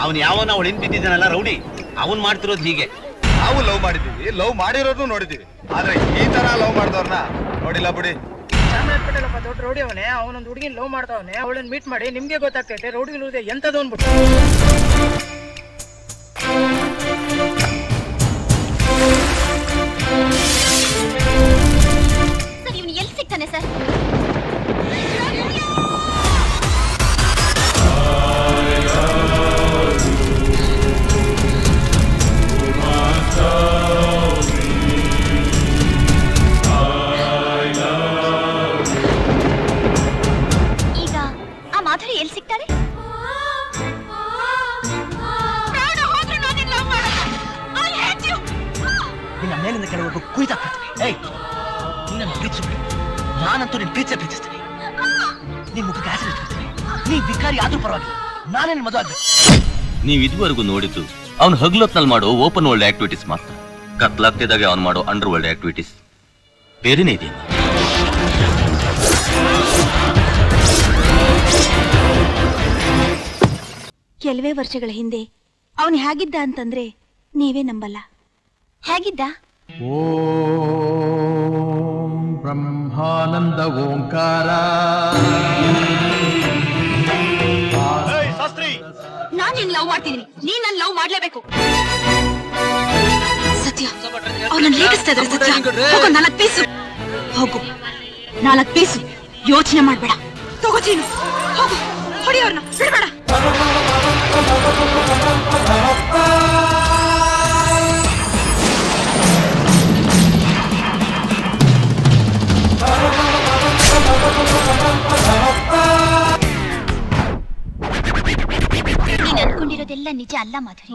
ಅವನ್ ಯಾವನ ಅವಳು ಬಿದ್ದಿದ್ದಾನಲ್ಲ ರೌಡಿ, ಅವನ್ ಮಾಡ್ತಿರೋದು ಹೀಗೆ. ನಾವು ಲವ್ ಮಾಡಿದೀವಿ, ಲವ್ ಮಾಡಿರೋದು ನೋಡಿದೀವಿ, ಆದ್ರೆ ಈ ತರ ಲವ್ ಮಾಡಿದವ್ರನ್ನ ನೋಡಿಲ್ಲ ಬಿಡಿ. ಚಾಮರಾಜಪೇಟೆಲ್ಲಪ್ಪ ದೊಡ್ಡ ರೌಡಿ ಅವನೇ, ಅವನೊಂದು ಹುಡುಗಿನ ಲವ್ ಮಾಡ್ತಾವನೆ. ಅವಳನ್ನ ಮೀಟ್ ಮಾಡಿ ನಿಮ್ಗೆ ಗೊತ್ತಾಗ್ತೈತೆ ರೌಡಿ ಎಂತದ್ದು ಅನ್ಬಿಟ್ಟು. ಸರ್ ಇವನು ಎಲ್ಲಿ ಸಿಗ್ತಾನೆ ಸರ್? ಈಗ ಆ ಮಾಧುರಿ ಎಲ್ಲಿ ಸಿಗ್ತಾರೆ? ನಿನ್ನ ಮೇಲಿಂದ ಕೆಲವರೆಗೂ ಕುಯ್ದಾಕ್ಬಿಡ್ತೀನಿ. ನಿನ್ನನ್ನು ಪ್ರೀತಿಸ್ಬಿಡಿ, ನಾನಂತೂ ನಿನ್ನ ಪ್ರೀತಿಸ್ತೀನಿ. ನಿನ್ ಮುಖಕ್ಕೆ ಆಸೆ ಇಟ್ಬಿಡ್ತೀನಿ. ನೀ ವಿಕಾರಿ ಆದ್ರೂ ಪರವಾಗಿಲ್ಲ, ನಾನೇ ನಿನ್ನ ಮದುವೆ ಆಗ್ಬೇಕು. ನೀವ್ ಇದುವರೆಗೂ ನೋಡಿದ್ದು ಅವ್ನು ಹಗಲೊತ್ನಲ್ಲಿ ಮಾಡೋ ಓಪನ್ ವರ್ಲ್ಡ್ ಆಕ್ಟಿವಿಟೀಸ್ ಮಾತ್ರ. ಕತ್ಲಾಗ್ತಿದಾಗ ಅವ್ನು ಮಾಡೋ ಅಂಡರ್ ವರ್ಲ್ಡ್ ಆಕ್ಟಿವಿಟೀಸ್ ಬೇರೆನೇ ಇದೆಯಲ್ಲ. ಕೆಲವೇ ವರ್ಷಗಳ ಹಿಂದೆ ಅವನು ಹೇಗಿದ್ದ ಅಂತಂದ್ರೆ ನೀವೇ ನಂಬಲ್ಲ. ಹೇಗಿದ್ದ? ಓಂ ಬ್ರಹ್ಮಾನಂದ ಓಂಕಾರ. ನಾನ್ ನಿನ್ ಲವ್ ಮಾಡ್ತೀನಿ, ನೀನ್ ನನ್ ಲವ್ ಮಾಡ್ಲೇಬೇಕು. ಸತ್ಯ ಅವನನ್ನ ಲೇಟಿಸ್ತಾ ಇದ್ರೆ ಸತ್ಯ. ಹೋಗು 4 ಪೀಸು, ಹೋಗು 4 ಪೀಸು. ಯೋಚನೆ ಮಾಡ್ಬೇಡ, ತಗೋತೀನಿ. ಹೋಗು, ಹೊಡಿಯೋರ್ನ ಬಿಡ್ಬೇಡ. ನೀನ್ ಅನ್ಕೊಂಡಿರೋದೆಲ್ಲ ನಿಜ ಅಲ್ಲ ಮಾಧುರಿ.